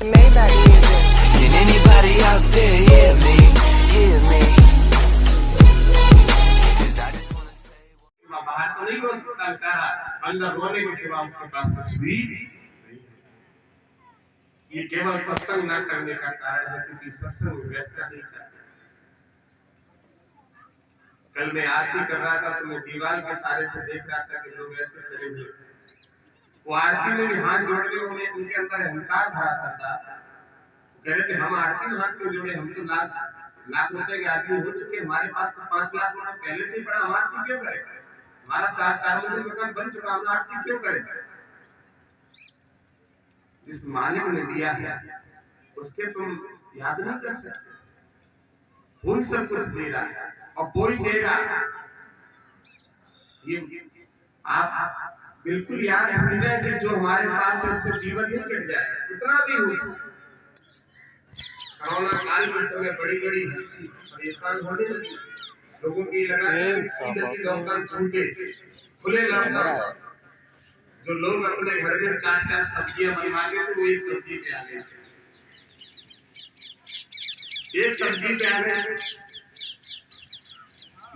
Maybach music. Can anybody out there hear me? Hear me? 'Cause I just wanna say बाहर तो नहीं रो सकता बेचारा, अंदर रोने के सिवा उसके पास कुछ भी नहीं। ये केवल सत्संग न करने का कारण है, क्योंकि सत्संग व्यक्त नहीं चाहता। कल मैं आरती कर रहा था तो मैं दीवार के सारे से देख रहा था कि लोग ऐसे खड़े हुए, वो आरती में भी हाथ जोड़ने उन्हें उनके अंदर अहंकार भरा था साहब। कह रहे थे हम आरती में हाथ क्यों जोड़े, हम तो लाख रुपए के आदमी हो चुके, हमारे पास तो 5 लाख रुपए पहले से ही पड़ा, हम आरती क्यों करें, हमारा चारों में दुकान बन चुका, हम आरती क्यों करें। जिस मालिक ने दिया है उसके तुम याद नहीं कर सकते, वही सब कुछ दे रहा है और कोई देगा। ये आप बिल्कुल याद रखिएगा कि जो हमारे पास है उससे जीवन नहीं कट जाए, उतना भी हो सकता। कोरोना काल के समय बड़ी बड़ी हस्ती परेशान होने लगी, लोगों की लगा कि लॉकडाउन छूटे, खुले लॉकडाउन, जो लोग अपने घर में 4-4 सब्जियां बनवा के तो वो एक सब्जी पे आ गए, एक सब्जी पे आ गए।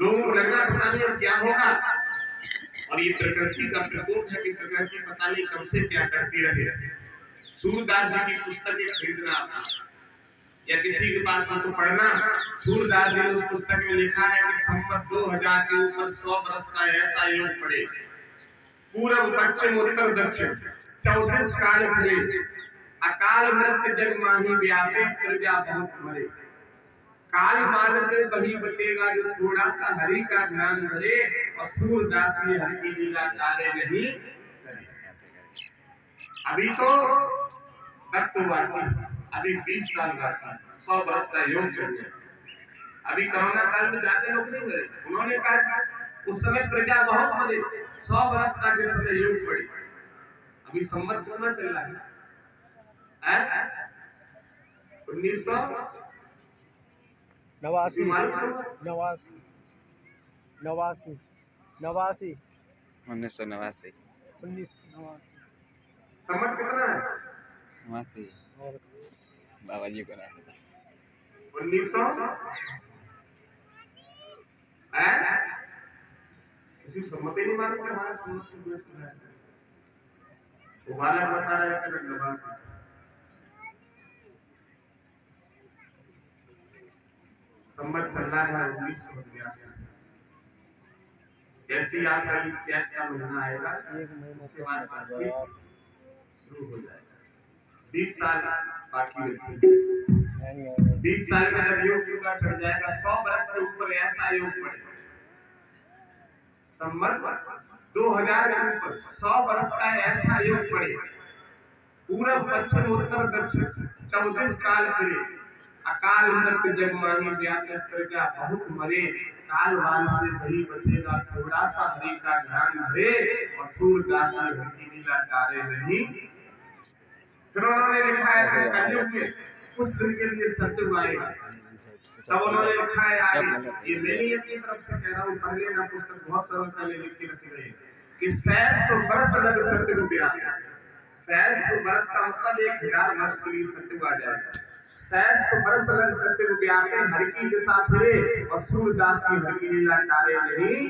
लोगों को लग रहा पता नहीं क्या होगा, और ये प्रकृति का प्रकोप है कि प्रकृति पता नहीं कब से क्या करती रहे। सूरदास जी की पुस्तकें खरीदना या किसी के पास उनको पढ़ना, सूरदास जी ने उस पुस्तक में लिखा है कि संवत 2000 के ऊपर 100 वर्ष का ऐसा योग पड़े, पूर्व पश्चिम उत्तर दक्षिण 34 काल फिरे, अकाल मृत्यु जग माही व्यापे, प्रजा बहुत मरे, काल माल से वही बचेगा जो थोड़ा सा हरि का ध्यान करे, और सूरदास जी हरि की लीला कार्य नहीं करे। अभी तो अभी 20 साल बाकी, 100 वर्ष का योग चल गया। अभी कोरोना काल में ज्यादा लोग नहीं मरे, उन्होंने कहा उस समय प्रजा बहुत मरे, 100 वर्ष का जिस समय योग पड़े। अभी संवत कितना चल रहा है 1989 संवत कितना है, बाबा जी को 1900 किसी सम्मत ही नहीं मालूम कि हमारा सम्मत की कोई समय है। वो बालक बता रहा है कि नवासी सम्मत चल रहा है 1982। जैसे ही आपका चैत का महीना आएगा उसके बाद शुरू हो जाएगा। 20 साल बाकी बचे, 20 साल में जब योग पूरा चढ़ जाएगा, 100 वर्ष के ऊपर ऐसा योग पड़ेगा, संवत 2000 के ऊपर 100 वर्ष का ऐसा योग पड़ेगा, पूरब पश्चिम उत्तर दक्षिण 34 काल फिरे, अकाल मृत्यु जग माही व्यापे, प्रजा बहुत मरे, काल वाल से वही बचेगा थोड़ा सा हरि का ध्यान धरे, और सूरदास जी हरि की लीला कार्य नहीं। फिर उन्होंने लिखा है कलयुग में कुछ दिन के लिए सत्युग आएगा, तब उन्होंने लिखा है आगे, ये मैंने अपनी तरफ से कह रहा हूँ, पढ़ लेना पुस्तक बहुत सरलता में लिख के रखी गई कि 600 बरस लग सत्युग आएगा। 600 बरस का मतलब 1000 वर्ष के लिए सत्युग आ जाएगा। 600 बरस लग सत्युग आके हरि की दिशा फिरे, और सूरदास की हरि की लीला कार्य नहीं।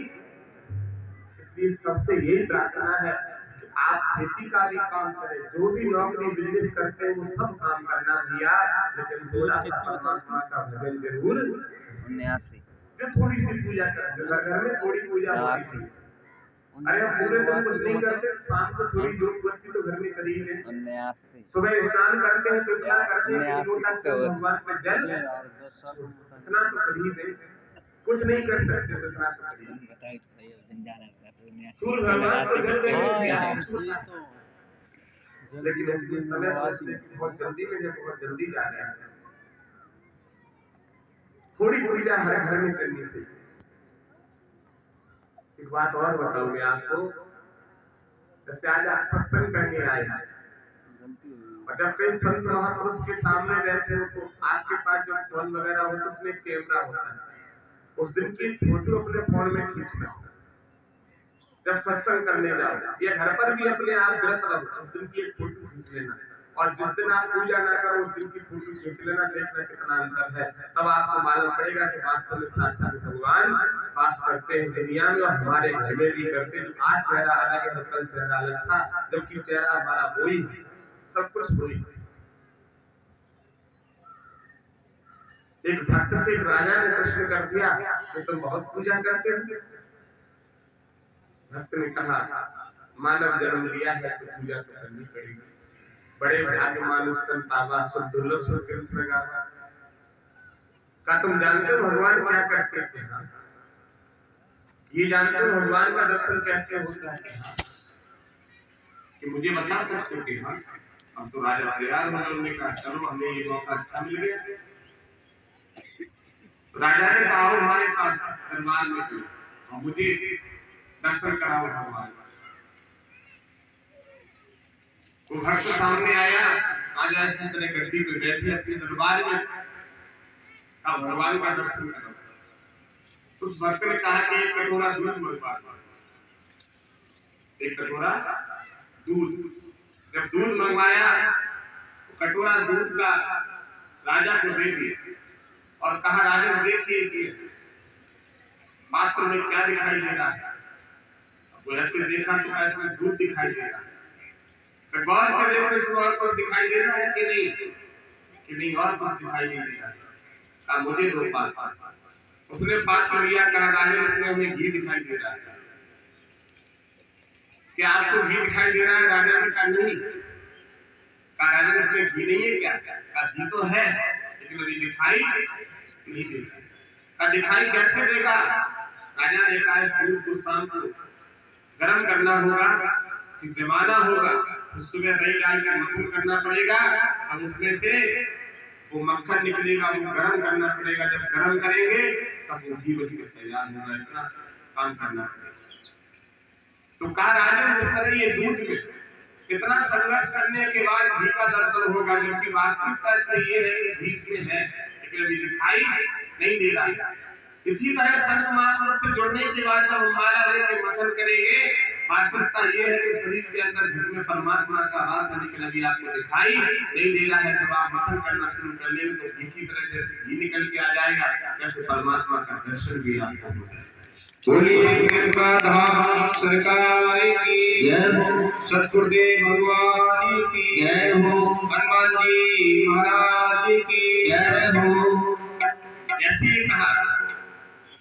इसलिए सबसे यही प्रार्थना है कि आप खेती का भी काम करें, जो भी नौकरी बिजनेस करते हैं वो सब काम करना दिया, लेकिन थोड़ा सा परमात्मा का भजन जरूर, जो थोड़ी सी पूजा करते, घर में थोड़ी पूजा होती है। अरे पूरे दिन कुछ नहीं करते, शाम को थोड़ी जोत बत्ती तो घर में करी है, सुबह स्नान करते हैं तो क्या करते हैं, भगवान पे जल इतना तो करी दे, कुछ नहीं कर सकते तो इतना तो करी। सूर्य भगवान को जल देंगे, लेकिन इसलिए समय सोचते बहुत जल्दी में जब बहुत जल्दी जा रहे हैं, थोड़ी पूजा हर घर में करनी चाहिए। एक बात और बताऊंगी आपको, जैसे आज आप सत्संग करने आए हैं और जब कई संत महापुरुष के सामने बैठे हो तो आपके पास जो फोन वगैरह होता है उसमें कैमरा होता है, उस दिन की फोटो अपने फोन में खींचना। जब सत्संग करने जाओ या घर पर भी अपने आप व्रत रहो, उस दिन की एक फोटो खींच लेना, और जिस दिन आप पूजा ना करो उस दिन की फोटो खींच लेना, देखना कितना अंतर है। तब आपको मालूम पड़ेगा कि वास्तव में साक्षात भगवान वास करते हैं दुनिया में और हमारे घर में भी करते हैं। आज चेहरा अलग है, कल चेहरा अलग था, जबकि चेहरा हमारा वही है, सब कुछ वही है। एक भक्त से एक राजा ने प्रश्न कर दिया कि तुम बहुत पूजा करते हो। भक्त ने कहा, मानव जन्म लिया है तो पूजा तो करनी पड़ेगी। बड़े भाग्यमान संतावा सब दुर्लभ सब तीर्थ लगा। का तुम जानते हो भगवान क्या करते थे? हाँ, ये जानते हो भगवान का दर्शन कैसे होता है? हाँ, कि मुझे बता सकते हो कि हाँ? अब तो राजा तैयार होने का, चलो हमें ये मौका अच्छा मिल गया। राजा ने कहा हमारे पास दरबार में थी और मुझे दर्शन कराओ भगवान। वो भक्त सामने आया, राजा इसी तरह गद्दी पे बैठे अपने दरबार में, अब भगवान का दर्शन करो। उस भक्त ने कहा कि एक कटोरा दूध मंगवा दो। एक कटोरा दूध। जब दूध मंगवाया तो कटोरा दूध का राजा को दे दिया और कहा, राजा देखिए इसमें पात्र में क्या दिखाई दे रहा है। वो ऐसे देखा तो ऐसे दूध दिखाई दे रहा है। गौर से देखो इसमें और कुछ दिखाई दे रहा है कि नहीं और कुछ दिखाई नहीं दे रहा है। कहा मुझे दो पात्र। उसने पात्र लिया, कहा राजा इसमें हमें घी दिखाई दे रहा है। क्या आपको घी दिखाई दे रहा है? राजा ने कहा नहीं। कहा राजा इसमें घी नहीं है क्या? कहा घी तो है लेकिन अभी दिखाई नहीं देता। कहा दिखाई कैसे देगा? राजा ने कहा इस दूध को शाम को गर्म करना होगा, फिर जमाना होगा, फिर सुबह दही डाल के मक्खन करना पड़ेगा, अब उसमें से वो मक्खन निकलेगा, वो गर्म करना पड़ेगा। जब गर्म करेंगे तब वो घी बनकर तैयार होगा। इतना काम करना पड़ेगा। तो कहा राजा जिस तरह ये दूध में इतना संघर्ष करने के बाद घी का दर्शन होगा, जबकि वास्तविकता इसमें ये है कि घी इसमें है लेकिन अभी दिखाई नहीं दे रहा है। इसी तरह संत महापुरुष से जुड़ने के बाद जब हम माला लेके मथन करेंगे, वास्तविकता ये है कि शरीर के अंदर घर में परमात्मा का वास है लेकिन अभी आपको दिखाई नहीं दे रहा है। जब आप मथन करना शुरू कर लेंगे तो घी की तरह जैसे घी निकल के आ जाएगा, वैसे परमात्मा का दर्शन भी आपको हो जाएगा। बोलिए कृपा धाम सरकार की जय हो, सतगुरुदेव भगवान की जय हो, हनुमान जी महाराज की जय हो। जैसे ही कहा,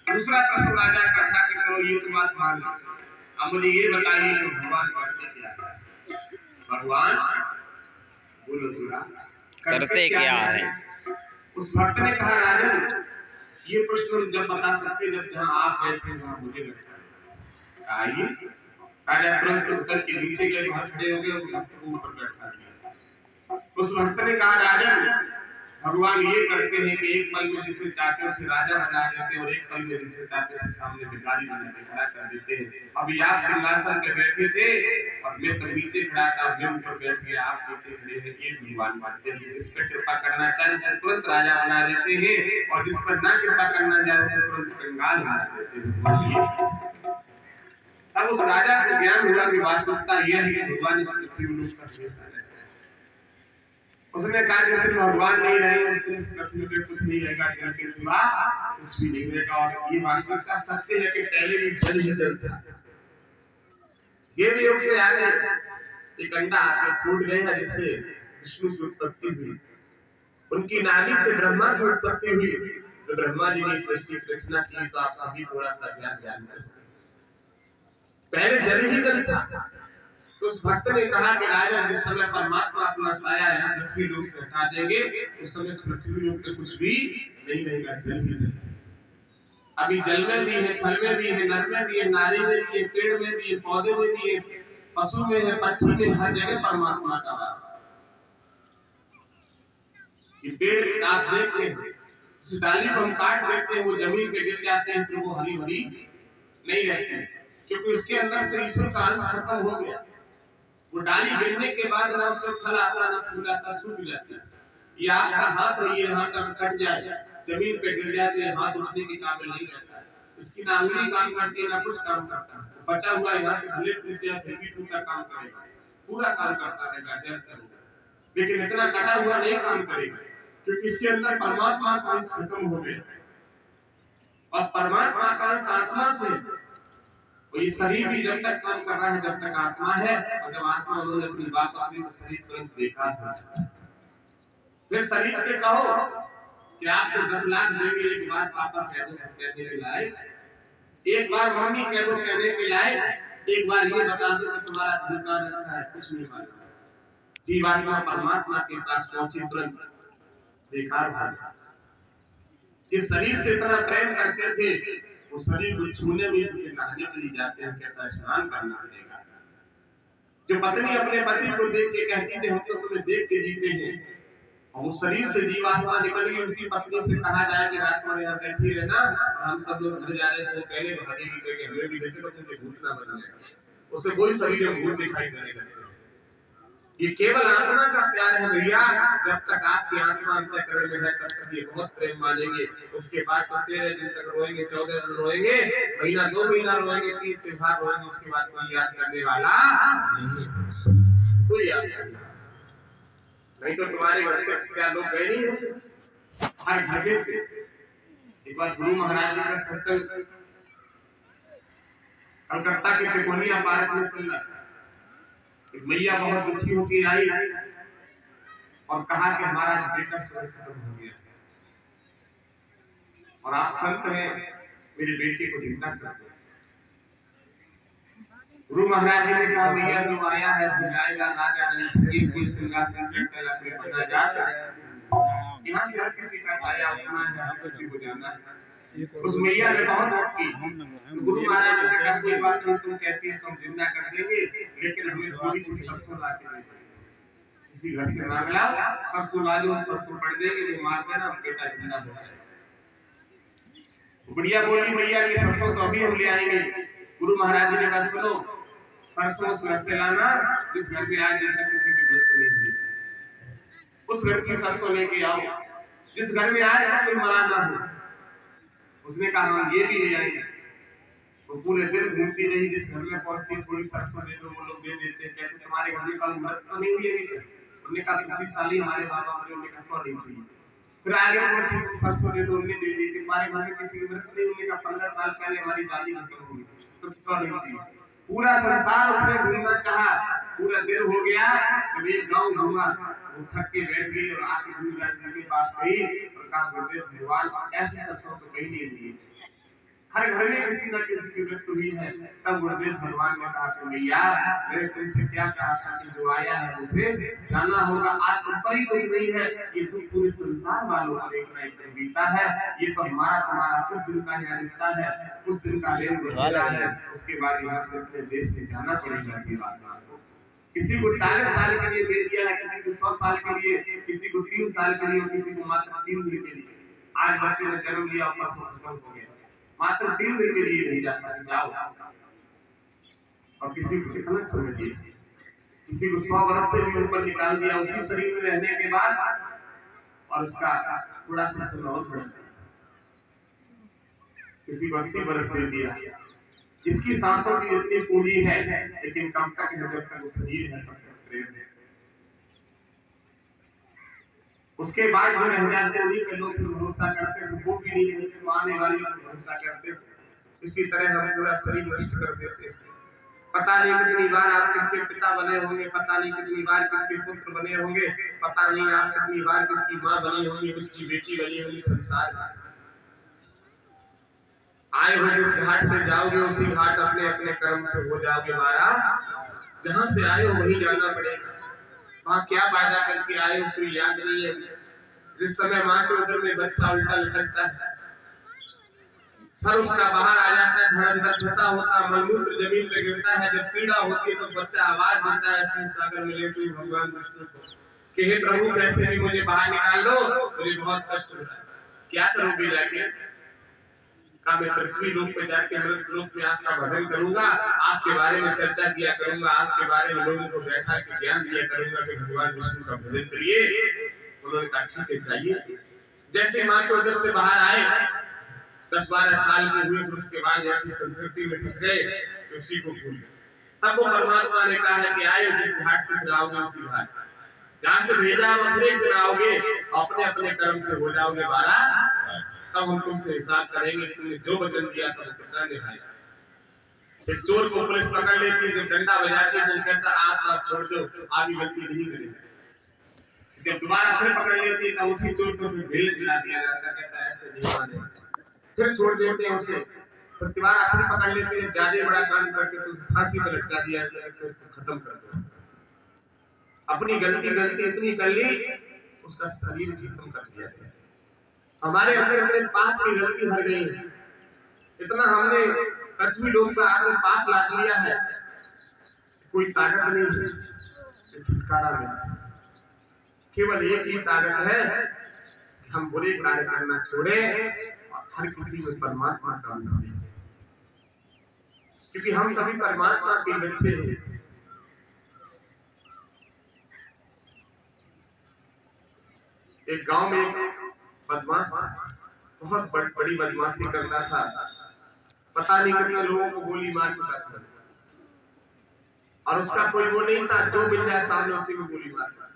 दूसरा प्रश्न राजा का था कि करो ये तो बात मान लो, अब मुझे ये बताइए कि भगवान करते क्या है? भगवान बोलो थोड़ा करते क्या है? उस भक्त ने कहा राजन ये प्रश्न जब बता सकते जब जहाँ आप बैठे वहां मुझे बैठा है। आइए राजा तुरंत उत्तर के नीचे गए, वहां खड़े हो गए, भक्त को ऊपर बैठा दिया। उस भक्त ने कहा राजन भगवान ये करते हैं कि एक पल में जिसे चाहते उसे राजा बना देते हैं और एक पल में जिसे चाहते उसे सामने भिखारी बना के खड़ा कर देते हैं। अभी आप सिंहासन पे बैठे थे और मैं तो नीचे खड़ा था, मैं ऊपर बैठ गया, आप नीचे खड़े थे। ये भगवान मानते हैं, जिस पर कृपा करना चाहे उसे तुरंत राजा बना देते हैं और जिस पर ना कृपा करना चाहे उसे तुरंत कंगाल बना देते हैं। तब उस राजा को ज्ञान हुआ कि वास्तविकता यह है कि भगवान इस पृथ्वी में लोग का हमेशा रहते हैं। उसने कहा जिस दिन भगवान नहीं रहे उस दिन इस पृथ्वी पे कुछ नहीं रहेगा, जल के सिवा कुछ भी नहीं रहेगा। और ये वास्तविकता सत्य है कि पहले भी जल ही जल था। ये योग से आगे एक अंडा आके फूट गया जिससे विष्णु की उत्पत्ति हुई, उनकी नाभि से ब्रह्मा की उत्पत्ति हुई। तो ब्रह्मा जी ने सृष्टि की रचना की। तो आप सभी थोड़ा सा ज्ञान जानते हैं, पहले जल ही जल था। तो उस भक्त ने कहा कि राजा जिस समय परमात्मा अपना साया है पृथ्वी लोक से हटा देंगे उस समय पृथ्वी लोक पे कुछ भी नहीं रहेगा, जल ही जल। अभी जल में भी है, थल में भी है, नर में भी है, नारी में भी है, पेड़ में भी है, पौधे में भी है, पशु में है, पक्षी में, हर जगह परमात्मा का वास है। ये पेड़ आप देखते हैं, इस डाली को हम काट देते हैं, वो जमीन पे गिर जाते हैं, फिर वो हरी हरी नहीं रहती क्योंकि उसके अंदर से ईश्वर का अंश खत्म हो गया। वो डाली गिरने के बाद ना उसमें फल आता ना फूल आता, सूख जाता है। ये आपका हाथ है, ये हाथ सब कट जाए, जमीन पे गिर जाए तो ये हाथ उठने के काबिल नहीं रहता है। इसकी ना उंगली काम करती है ना कुछ काम करता है। बचा हुआ यहाँ से भले टूट जाए फिर भी टूटा काम करेगा, पूरा काम करता रहेगा जैसे होगा। लेकिन इतना कटा हुआ नहीं काम करेगा, क्योंकि इसके अंदर परमात्मा का अंश खत्म हो गया। बस परमात्मा का अंश आत्मा से, तो ये शरीर भी जब तक काम कर रहा है जब तक आत्मा है, और जब आत्मा उन्होंने अपनी बात असली तो शरीर तुरंत बेकार हो जाता है। फिर शरीर से कहो कि आपको 10 लाख देंगे, एक बार पापा कह दो कहने के लायक, एक बार मम्मी कह दो कहने के लायक, एक बार ये बता दो कि तुम्हारा धनका रखा है, कुछ नहीं मालूम। जीवात्मा परमात्मा के पास पहुंची तुरंत बेकार हो गया। इस शरीर से इतना प्रेम करते थे, वो शरीर को छूने में नहाने के लिए जाते हैं, कहता है स्नान करना पड़ेगा। जो पत्नी अपने पति को देख के कहती थी हम तो तुम्हें देख के जीते हैं, और उस शरीर से जीवात्मा निकल गई, उसी पत्नी से कहा जाए कि रात में यहाँ बैठी रहना, हम सब लोग घर जा रहे हैं, वो पहले भागेगी कि हमें भी देखे तो घूसना बन जाएगा, उसे कोई शरीर में भूत दिखाई देने लगेगा। ये केवल आत्मा का प्यार है भैया। जब तक आपकी आत्मा अंतःकरण में है तब तक ये बहुत प्रेम मानेंगे। उसके बाद तो 13 दिन तक रोएंगे, 14 दिन रोएंगे, महीना 2 महीना रोएंगे, 30 त्योहार रोएंगे, उसके बाद कोई याद करने वाला कोई याद नहीं। तो तुम्हारे घर से क्या लोग गए नहीं हो? हर घर से एक बार गुरु महाराज जी का सत्संग कलकत्ता के तिकोनिया पार्क में चल रहा था। एक मैया बहुत दुखी होकर आई और कहा कि हमारा बेटा सब खत्म हो गया और आप संत हैं, मेरे बेटे को जिंदा कर दो। गुरु महाराज जी ने कहा मैया जो आया है बुलाएगा, राजा रणभीर कोई सिंहासन चढ़ चला के बना जाता है, यहाँ से हर किसी का साया उठना है, हर किसी को जाना है। उस मैया ने बहुत हक की। गुरु महाराज ने कहा कोई बात नहीं, तुम कहती है तुम जिंदा कर देंगे, लेकिन हमें थोड़ी सी सरसों ला के दे, किसी घर से मांग ला, सरसों ला लो, सरसों पड़ देंगे, वो मार देना, बेटा जिंदा हो जाएगा। बढ़िया बोली मैया की सरसों तो अभी हम ले आएंगे। गुरु महाराज जी ने कहा सुनो, सरसों उस घर से लाना जिस घर में आज तक किसी की मृत्यु नहीं हुई, उस घर की सरसों लेके आओ, जिस घर में आज तक कोई मरा ना हो। उसने कहा हम ये भी ले आएंगे। तो पूरे दिन घूमती रही, जिस घर में पहुंचती थोड़ी सरसों दे दो, वो लोग दे देते, कहते तुम्हारे घर में कल मृत्यु नहीं हुई है। उन्होंने कहा किसी साली हमारे बाबा ने कहा तो नहीं चाहिए। फिर आगे पहुंची सरसों दे दो, उन्हें दे दी, तुम्हारे घर में किसी की मृत्यु नहीं हुई, का 15 साल पहले हमारी दादी खत्म हुई, तो नहीं चाहिए। पूरा संसार उसने घूमना चाहा, पूरा दिन हो गया, जब एक गांव घूमा, वो थक के बैठ गई और आके गुरु महाराज के पास गई और कहा गुरुदेव भगवान ऐसे सरसों तो कहीं नहीं हुई, हर घर में किसी न किसी की मृत्यु हुई है। तब गुरुदेव भगवान ने कहा कि भैया मैंने तुमसे क्या कहा था कि जो आया है उसे जाना होगा। आज तुम पर ही दुख नहीं है, ये दुख पूरे संसार वालों को एक ना एक दिन बीता है। ये तो हमारा तुम्हारा कुछ दिन का यहाँ रिश्ता है, कुछ दिन का लेन बसेरा है, उसके बाद यहाँ से अपने देश में जाना पड़ेगा। ये बात किसी को 40 साल के लिए दे दिया है, किसी को 100 साल के लिए, किसी को 3 साल के लिए, किसी को मात्र 3 दिन के लिए। आज बच्चे ने जन्म लिया और परसों खत्म हो गया, मात्र 3 दिन के लिए नहीं जाता जाओ। और किसी को कितना समय दिया, किसी को 100 वर्ष से भी ऊपर निकाल दिया उसी शरीर में रहने के बाद, और उसका थोड़ा सा समय और बढ़ गया। किसी को 80 वर्ष दे दिया, जिसकी सांसों की इतनी पूरी है, लेकिन कब तक है, जब तक वो शरीर है तब तक प्रेम है। उसके बाद जो रह जाते उन्हीं पे लोग भरोसा करते, वो भी नहीं है तो आने वाली भरोसा करते। इसी तरह हम पूरा शरीर नष्ट कर देते। पता नहीं कितनी बार आप किसके पिता बने होंगे, पता नहीं कितनी बार किसके पुत्र बने होंगे, पता नहीं आप कितनी बार किसकी माँ बनी होंगी, किसकी बेटी बनी होगी। संसार आए हो जिस घाट से जाओगे उसी घाट अपने अपने कर्म से हो जाओगे मारा। जहां से आए हो वहीं जाना पड़ेगा। वहां क्या वादा करके आए हो कोई याद नहीं है। जिस समय माँ के उदर में बच्चा उल्टा लटकता है, सर उसका बाहर आ जाता है, धड़धड़ फंसा होता है, मलमूत्र जमीन पे गिरता है। जब पीड़ा होती है तो बच्चा आवाज देता है शिव सागर में लेटे भगवान विष्णु को कि हे प्रभु कैसे भी मुझे बाहर निकाल दो, मुझे बहुत कष्ट हो रहा है। क्या करोगे जाके? का मैं पृथ्वी लोक पे जाके मृत लोक में आपका भजन करूंगा, आपके बारे में चर्चा किया करूंगा, आपके बारे में लोगों को बैठा के ज्ञान दिया करूंगा कि भगवान विष्णु का भजन करिए। उन्होंने कहा ठीक है चाहिए। जैसे माँ के उदर से बाहर आए 10-12 साल के हुए, फिर उसके बाद ऐसी संस्कृति में फंस गए कि उसी को भूल गए। तब वो परमात्मा ने कहा है कि आए जिस घाट से फिराओगे उसी घाट। जहां से भेजा अपने दिन आओगे, अपने अपने कर्म से हो जाओगे 12, तब हम तुमसे हिसाब करेंगे तुमने जो वचन दिया था वो कितना निभाया। एक चोर को पुलिस पकड़ लेती है, जब डंडा बजाती है तो कहता आप साथ छोड़ दो, आगे गलती नहीं करेगी। जब दोबारा फिर पकड़ लेती है तो उसी चोर को फिर ढेल चला दिया जाता है, कहता ऐसे नहीं माने, फिर छोड़ देते हैं उसे। तो दोबारा फिर पकड़ लेते हैं, ज्यादा बड़ा काम करके तो फांसी पर लटका दिया जाता है, उसको खत्म कर दो। अपनी गलती इतनी कर ली, उसका शरीर खत्म कर दिया गया। हमारे अंदर इतने पाप की गलती भर गई है, इतना हमने पृथ्वी लोक पर आकर पाप लाद लिया है, कोई ताकत नहीं है छुटकारा में। केवल एक ही ताकत है कि हम बुरे कार्य करना छोड़े और हर किसी में परमात्मा का नाम लें, क्योंकि हम सभी परमात्मा के बच्चे हैं। एक गांव में एक बदमाश था, बहुत बड़ी बदमाशी करता था, पता नहीं कितने लोगों को गोली मार चुका था, और उसका कोई वो नहीं था, जो मिल जाए सामने उसी को गोली मारता।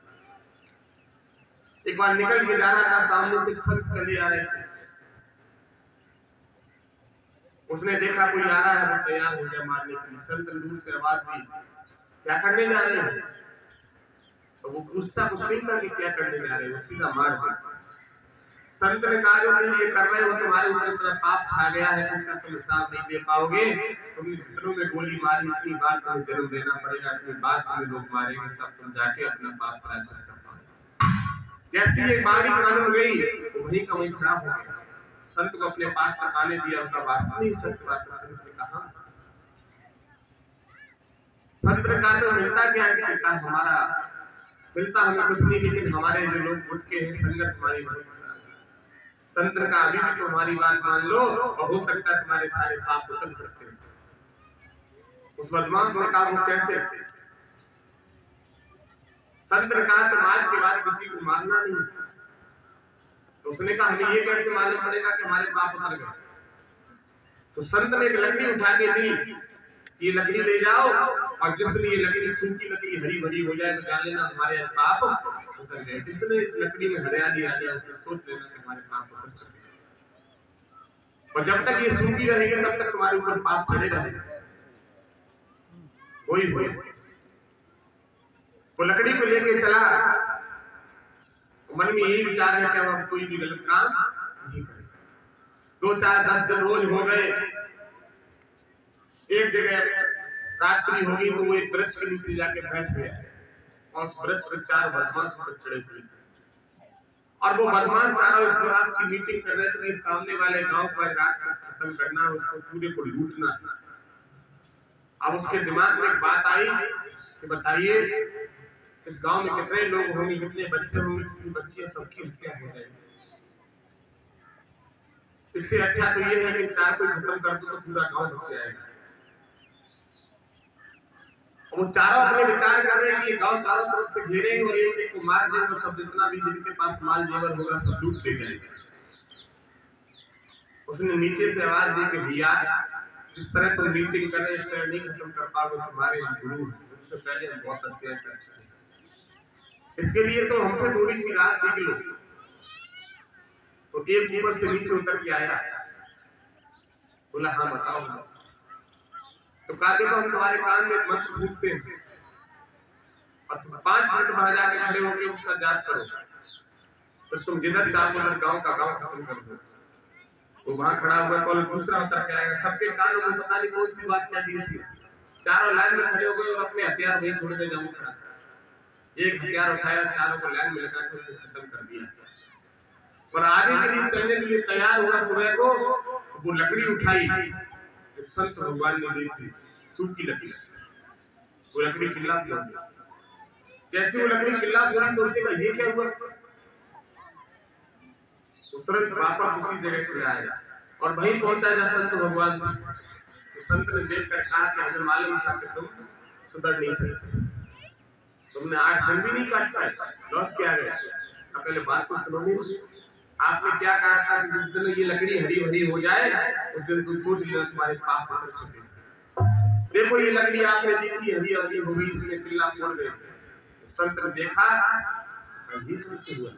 एक बार निकल के जाना था, सामने कुछ संत चले आ रहे थे, उसने देखा कोई आ रहा है, वो तैयार हो गया मारने के लिए। संत ने दूर से आवाज दी, क्या करने जा रहे हैं? तो वो पूछता कुछ नहीं था कि क्या करने जा रहे हो, सीधा मार दिया। संत ने कहा जो तुम ये कर रहे हो तुम्हारे ऊपर इतना पाप छा गया है, इसका तुम हिसाब नहीं दे पाओगे। तुमने जितनों में गोली मारी इतनी बार तुम्हें जन्म देना पड़ेगा, इतनी बार तुम्हें लोग मारेंगे, तब तुम जाके अपना पाप प्रायश्चित कर पाओगे। जैसी ये बारी कानून गई तो वही का वही खराब हो गया। संत को अपने पास सताने दिया, उनका वास्तव नहीं सत्य बात। संत ने कहा, संत ने कहा तो मिलता क्या है? इससे कहा हमारा मिलता हमें कुछ नहीं, लेकिन हमारे जो लोग उठ के हैं संगत हमारी बहुत खराब है। संत का अभी भी तो हमारी बात मान लो और हो सकता है तुम्हारे सारे पाप उतर सकते हैं। उस बदमाश ने कहा वो कैसे? संत ने कहा तुम आज के बाद किसी को मारना नहीं। तो उसने कहा हमें ये कैसे मालूम पड़ेगा कि हमारे पाप उतर गए? तो संत ने एक लकड़ी उठा के दी, ये लकड़ी ले जाओ और जिसने ये लकड़ी सूखी लकड़ी हरी भरी हो जाए तो जान लेना हमारे पाप उतर गए। जिसने इस लकड़ी में हरियाली आ जाए उसने सोच लेना कि हमारे पाप उतर चुके। और जब तक ये सूखी रहेगी तब तक तुम्हारे ऊपर पाप चढ़े रहेगा। वही वो लकड़ी को लेके चला, मन में यही विचार है कि हम कोई भी गलत काम नहीं करें। 2, 4, 10 दिन रोज हो गए। एक जगह रात्रि होगी तो वो एक वृक्ष के नीचे जाके बैठ गया और उस वृक्ष पर 4 बदमाश चढ़े हुए और वो बदमाश चारों इस बात की मीटिंग कर रहे थे, सामने वाले गांव को रात को खत्म करना, उसको पूरे को लूटना। अब उसके दिमाग में एक बात आई कि बताइए इस गांव में कितने लोग होंगे, कितने बच्चे होंगे, कितनी बच्चियां, सबकी हत्या हो जाएगी। इससे अच्छा तो ये है कि 4 को खत्म कर दो तो पूरा गांव बच जाएगा। वो चारों अपने विचार कर रहे हैं कि गांव चारों तरफ से घेरेंगे और एक को मार देंगे और सब जितना भी जिनके पास माल जेवर होगा सब लूट ले जाएंगे। उसने नीचे से आवाज दी कि भैया इस तरह तुम मीटिंग कर रहे, इस तरह नहीं खत्म कर पाओगे, तुम्हारे हम गुरु हैं, तुमसे पहले हम बहुत अत्याचार कर चुके, इसके लिए तो हमसे थोड़ी सी राह सीख लो। तो एक ऊपर से नीचे उतर के आया, बोला हाँ बताओ। तो कहा देखो हम तुम्हारे कान में मंत्र फूकते हैं और तुम 5 मिनट बाहर जाके खड़े होकर उसका जाप करो, तो तुम जिधर चाहो उधर गांव का गांव खत्म कर दो। वो वहां खड़ा हुआ तो दूसरा उतर के आएगा, सबके कानों में पता नहीं कौन सी बात क्या दी उसने। चारों लाइन में खड़े हो गए और अपने हथियार नहीं छोड़ के जाऊं खड़ा। एक हथियार उठाया, चारों को लाइन में लगा के उसे खत्म कर दिया और आगे के लिए चलने के लिए तैयार हुआ। सुबह को वो लकड़ी उठाई, संत भगवान ने दी थी, सूखी लकड़ी, वो लकड़ी किल्ला हो गया। जैसे वो लकड़ी किल्ला हुई तो उसके बाद ये क्या हुआ, तुरंत वापस उसी जगह चला आया और वहीं पहुंचा जहाँ संत भगवान था। तो संत ने देख कर कहा कि मुझे मालूम था कि तुम सुधर नहीं सकते, तुमने 8 दिन भी नहीं काट पाए, लौट के आ गए। पहले बात तो सुनोगे, आपने क्या कहा था कि जिस दिन ये लकड़ी हरी भरी हो जाए उस दिन तुम सोच लेना तुम्हारे पाप उतर चुके। देखो ये लकड़ी आपने दी थी, हरी हरी हो गई, इसने किल्ला फोड़ गए। संत ने देखा मुश्किल से हुआ।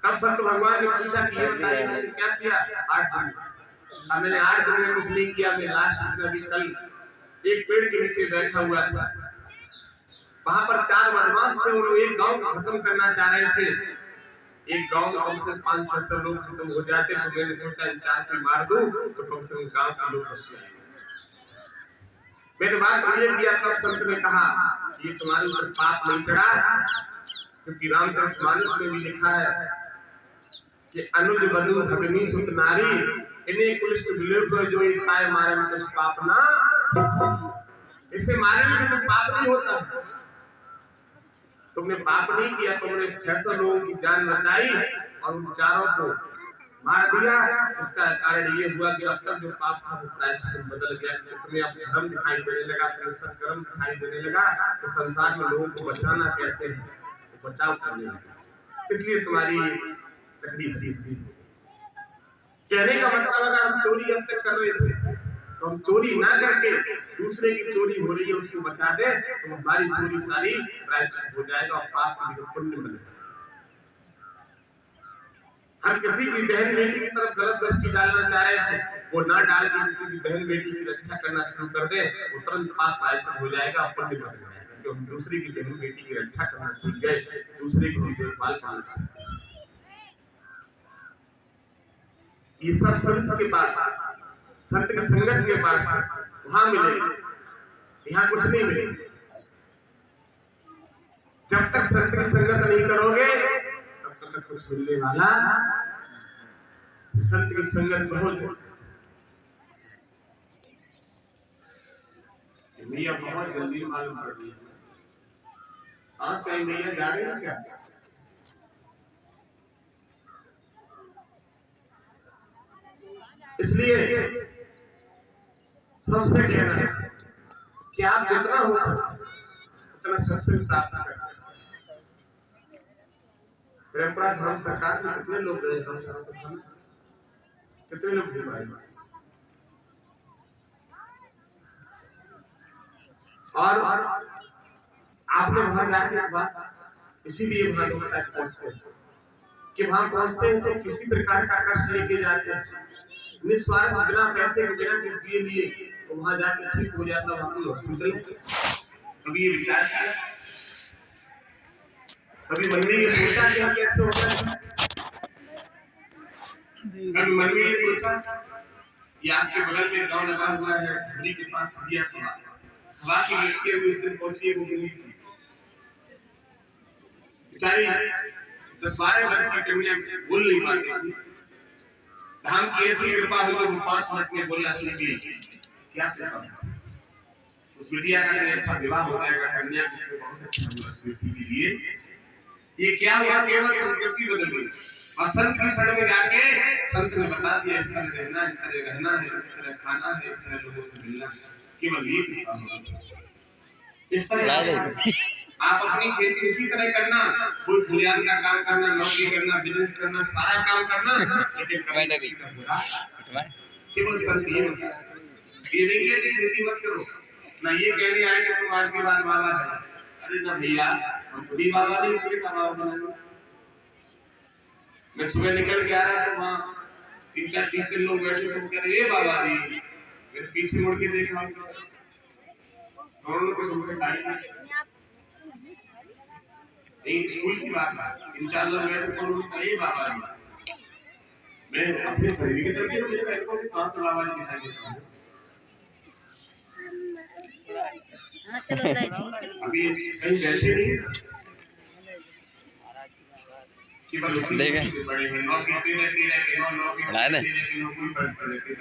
तब संत भगवान ने पूछा कि ये बताइए मैंने क्या किया 8 दिन। अब मैंने 8 दिन में कुछ नहीं किया। मैं लास्ट दिन अभी कल एक पेड़ के नीचे बैठा हुआ था। वहां पर 4 बदमाश थे और एक गांव को खत्म करना चाह रहे थे। एक गांव में कम से कम 500-600 लोग खत्म हो जाते, तो मैंने सोचा इन 4 को मार दूं तो कम से कम गांव के लोग बच जाएंगे। मैंने बात ये किया, तब संत ने कहा ये तुम्हारे ऊपर पाप नहीं चढ़ा, क्योंकि रामचरितमानस में भी लिखा है कि अनुज बधु भगनी सुत नारी इन्हें कुलिष्ठ विलोक जो इताए मारे में कुछ पाप ना, इसे मारने में कोई पाप नहीं होता। तुमने पाप नहीं किया, तुमने 600 लोगों की जान बचाई और उन 4 को मार दिया। इसका कारण ये हुआ कि अब तक जो पाप था वो प्रायश्चित में बदल गया। तुम्हें अब धर्म दिखाई देने लगा, तुम्हें सत्कर्म दिखाई देने लगा, तो संसार में लोगों को बचाना कैसे है, तो बचाव करने लगा। इसलिए तुम्हारी तकलीफ थी। कहने का मतलब अगर हम चोरी अब तक कर रहे थे तो हम चोरी ना करके दूसरे की चोरी हो रही है उसको बचा दे, तो हमारी चोरी सारी प्रायश्चित हो जाएगा और पाप की पुण्य मिलेगा। हम किसी की बहन बेटी की तरफ गलत दृष्टि डालना चाह रहे थे, वो ना डाल के किसी की बहन बेटी की रक्षा करना शुरू कर दे, वो तुरंत पाप प्रायश्चित हो जाएगा, पुण्य बढ़ जाएगा। क्योंकि हम दूसरे की बहन बेटी की रक्षा करना सीख गए, दूसरे की देखभाल करना सीख गए। ये सब संत के पास, संत की संगत के पास वहां मिलेगा, यहाँ कुछ नहीं मिलेगा। जब तक संत की संगत नहीं करोगे तब तक कुछ मिलने वाला। संत की संगत बहुत भैया बहुत जल्दी मालूम पड़ रही है। आज से भैया जा रहे हैं क्या? इसलिए सबसे कहना है कि आप जितना हो सके उतना सत्संग प्राप्त करें। परंपरा धर्म सरकार में कितने लोग गए, कितने लोग घुमाए, और आपने वहां जाके बात इसीलिए वहां लोग पहुंचते हैं कि वहां पहुंचते हैं तो किसी प्रकार का कष्ट लेके जाते हैं, निस्वार्थ, बिना पैसे के, बिना किस दिए लिए, तो वहां जाके ठीक हो जाता। वहां कोई हॉस्पिटल है? कभी ये विचार किया? कभी मन में ये सोचा कि हम कैसे होता है? कभी मन में ये सोचा कि आपके बगल में गांव लगा हुआ है, घड़ी के पास दिया हवा की लटके हुई उस दिन पहुंची, वो मिली थी बेचारी 10-12 वर्ष की कन्या, बोल नहीं पाती थी। हम की ऐसी कृपा हुई तो 5 मिनट में बोलना सीख ली। क्या कृपा? उस बिटिया का अच्छा विवाह हो जाएगा, कन्या की बहुत अच्छा हुआ उस बेटी के लिए। ये क्या हुआ? केवल संस्कृति बदल गई। और संत की शरण में जाके संत ने बता दिया इस तरह रहना, इस तरह रहना है, इस तरह खाना है, इस तरह लोगों से मिलना है। केवल ये कृपा होना। इस तरह आप अपनी खेती उसी तरह करना, कोई खुलियान का काम करना, नौकरी करना, बिजनेस करना, सारा काम करना, लेकिन केवल संत ये नहीं कहते खेती मत करो, ना ये कहने आए कि तुम आज के बाद बाबा है। अरे ना भैया, हम खुद ही बाबा नहीं, खुद का बाबा बना। मैं सुबह निकल के आ रहा था, वहाँ 3-4 टीचर लोग बैठे थे, कह रहे ये बाबा जी। मेरे पीछे मुड़ के देखा, उन्होंने कुछ हमसे कहा नहीं। स्कूल की बात है, 3-4 लोग बैठे थे, उन्होंने कहा ये बाबा जी। मैं अपने शरीर के तरफ मुझे कहता हूँ कहाँ से बाबा जी दिखाई देता हूँ। अभी कहीं बैठे नहीं कि बस उसी से बड़े हैं, नौ पीते रहते हैं, नौ पीते रहते हैं, कोई पढ़ते रहते हैं।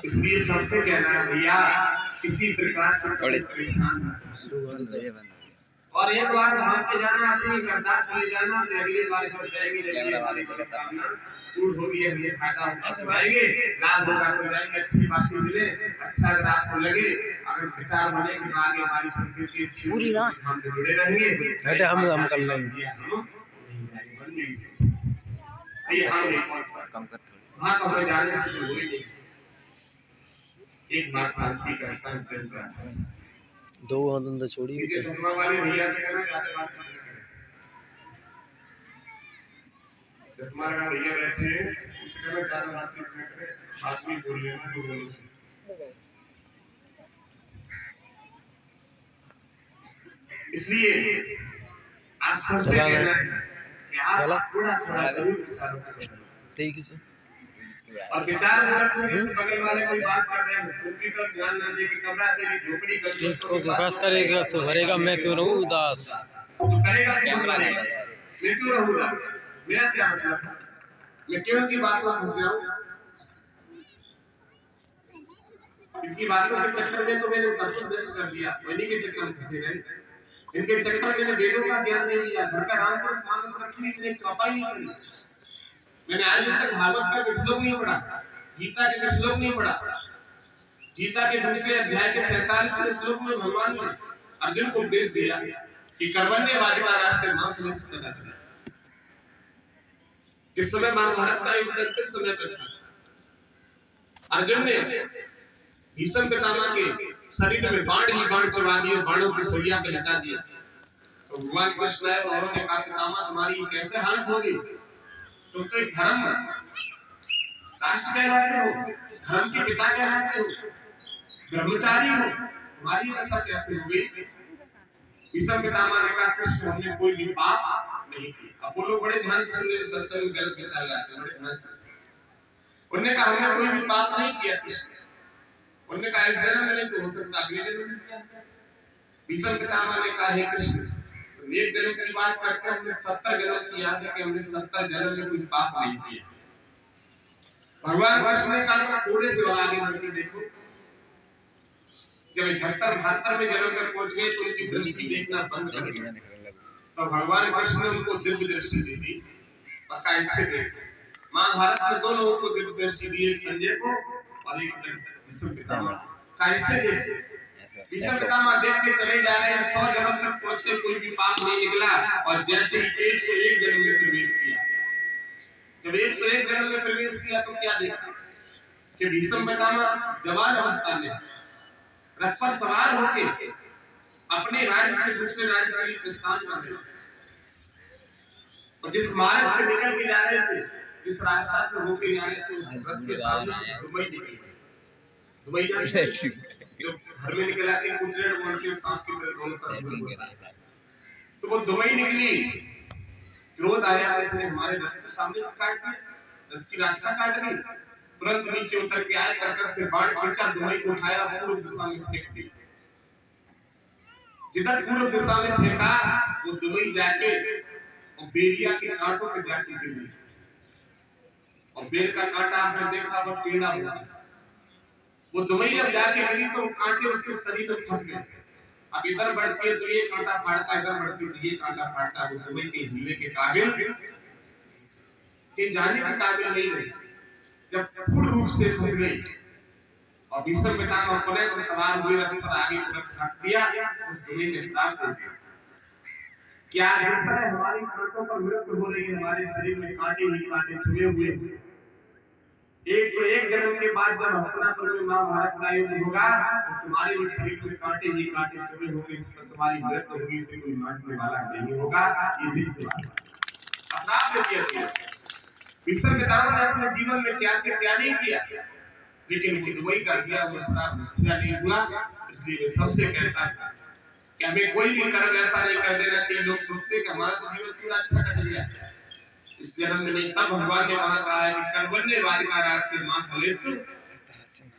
इसलिए सबसे कहना है भैया, किसी प्रकार से परेशान न। और एक बार भाग के जाना, अपनी अरदास ले जाना, अगली बार हो जाएगी, अगली बार कामना पूर्ण होगी, हमें फायदा होगा, रात होगा तो जाएंगे, अच्छी बातें मिले, अच्छा अगर आपको लगे, अगर विचार बने कि आगे हमारी संस्कृति पूरी ना हम जुड़े रहेंगे, बेटे हम कर लेंगे। हाँ, तो हमें जाने से जरूरी नहीं। एक बार शांति का स्थान दो आनंद छोड़ी नीचे चश्मा वाले भैया से कहना ज्यादा बात समझ में। चश्मा लगा भैया बैठे हैं, उनसे कहना ज्यादा बातचीत न करें, बात नहीं बोल लेना जो बोलो। इसलिए आप सबसे कहना है कि आप थोड़ा थोड़ा जरूर विचार करें ठीक से और विचार पूरा तो इस बगल वाले कोई बात कर रहे हैं उनकी तरफ ध्यान ना दे कि कमरा तेरी झोपड़ी कर को किस तरीके से भरेगा। मैं क्यों रहूं उदास, तो करेगा कैमरा नहीं, मैं क्यों रहूं उदास, मेरा क्या मतलब है, मैं क्यों उनकी बातों में फंस जाऊं, इनकी बातों के चक्कर में तो मैंने सब कुछ नष्ट कर दिया, इन्हीं के चक्कर में फंसे रहे, इनके चक्कर में वेदों का ज्ञान नहीं लिया, घर का रामचरित मानस रखी इतनी चौपाई नहीं पड़ी, मैंने आज तक भागवत का श्लोक नहीं पढ़ा, गीता के श्लोक नहीं पढ़ा। गीता के दूसरे अध्याय के 47वें श्लोक में भगवान ने अर्जुन को उपदेश दिया कि कर्मण्यवादिता रास्ते मांस कदा चला। इस समय महाभारत का युद्ध अंतिम समय पर था। अर्जुन ने भीष्म पितामह के शरीर में बाण ही बाण चला दिए, बाणों की सरिया पे लटा दिया। तो भगवान कृष्ण आए और उन्होंने कहा पितामह तुम्हारी कैसे हालत होगी, तुम तो एक धर्म राष्ट्र कहलाते हो, धर्म के पिता कहलाते हो, ब्रह्मचारी हो, तुम्हारी ऐसा कैसे हुई। भीष्म पितामह ने कहा कृष्ण हमने कोई भी पाप नहीं किया। अब वो लोग बड़े ध्यान से सत्संग गलत विचार लाते हैं, बड़े ध्यान से उन्होंने कहा हमने कोई भी पाप नहीं किया कृष्ण। उन्होंने कहा इस जन्म में नहीं तो हो सकता अगले जन्म में किया। भीष्म पितामह ने कहा हे कृष्ण तुम एक जन्म की बात करते हैं, हमने 70 जन्म की याद है कि हमने 70 जन्म में कोई पाप नहीं किया। भगवान कृष्ण ने कहा थोड़े से और आगे बढ़ के देखो, जब 71-72 में जन्म में पहुंच गए तो उनकी दृष्टि देखना बंद कर दिया। तो भगवान कृष्ण ने उनको दिव्य दृष्टि दे दी। पक्का इससे देखो महाभारत में दो लोगों को दिव्य दृष्टि दी, एक संजय को और एक भीष्म पितामह। कैसे देखो भीष्म पितामह देखते चले जा रहे हैं, 100 जन्म तक पहुंचे कोई भी पाप नहीं निकला और जैसे ही 101 जन्म में प्रवेश किया, जब 101 जन्म में प्रवेश किया तो क्या देखा कि भीष्म पितामह जवान अवस्था में रथ पर सवार होकर अपने राज्य से दूसरे राज्य के लिए प्रस्थान कर रहे थे और जिस मार्ग से निकल के जा रहे थे, जिस रास्ता से होके जा रहे थे, उस रथ के सामने से दुबई निकल गए। दुबई जाते जो घर में निकल आके कुछ रेड बोल के सांप की तरह दोनों तरफ, तो वो दुबई निकली, क्रोध आया, इसने हमारे रथ के सामने से काट दिया, रथ की रास्ता काट दी। तुरंत नीचे उतर के आए, कर्कश से बाण खींचा, दुबई को उठाया, पूर्व दिशा में फेंक दिया। जिधर पूर्व दिशा में फेंका वो दुबई जाके और बेरिया के कांटों पे जाके गिर गई और बेर का कांटा आपने देखा वो टेढ़ा हुआ, वो दुबई जब जाके गिरी तो कांटे उसके शरीर में फंस गए। अब इधर बढ़ती है तो ये कांटा फाड़ता, इधर बढ़ती है तो ये कांटा फाड़ता, वो दुबई के हिले के काबिल के जाने के काबिल नहीं रही। जब पूर्ण रूप से फंस गई और भीष्म पितामह पुनः से सवार हुए रथ पर आगे रख दिया, उस दुबई ने श्राप दे दिया। क्या ऐसा है हमारी कांटों पर मृत्यु हो रही है, हमारे शरीर में कांटे ही कांटे छुए हुए। 101 जन्म के बाद जब हस्तिनापुर में महाभारत का युद्ध होगा तो तुम्हारे भी शरीर में कांटे ही कांटे छुए होंगे, इस पर तुम्हारी मृत्यु होगी, इसे कोई मारने वाला नहीं होगा। ये दिल से बात असाप ने किया। भीष्म पितामह ने अपने जीवन में क्या से क्या नहीं किया, लेकिन वो दुबई कर दिया, वो श्राप मिथ्या नहीं हुआ। इसलिए मैं सबसे कहता हूं कि हमें कोई भी कर्म ऐसा नहीं कर देना चाहिए। लोग सोचते कि हमारा तो जीवन पूरा अच्छा कट गया, इस जन्म में नहीं। तब भगवान ने वहां कहा है कि कर्मण्यवादिता रास्ते मां फलेश,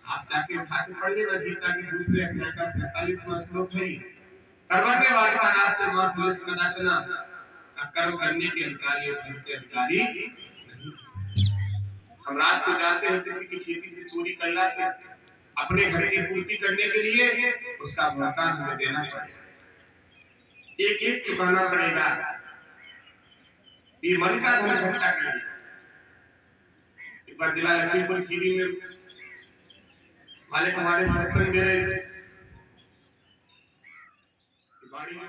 आप जाके उठा के पढ़ लेना गीता के दूसरे अध्याय का 47वां श्लोक है। कर्मण्यवादिता रास्ते मां फलेश कदाचना, कर्म करने के अधिकारी और फल के अधिकारी नहीं। हम रात को जाते हैं किसी की खेती से चोरी कर लाते हैं, अपने घर की पूर्ति करने के लिए उसका भुगतान हमें देना पड़ेगा, एक एक चुकाना पड़ेगा। ये मन का धन इकट्ठा करिए। एक बार जिला लखीमपुर खीरी में मालिक हमारे सत्संग दे रहे थे, बाड़ी में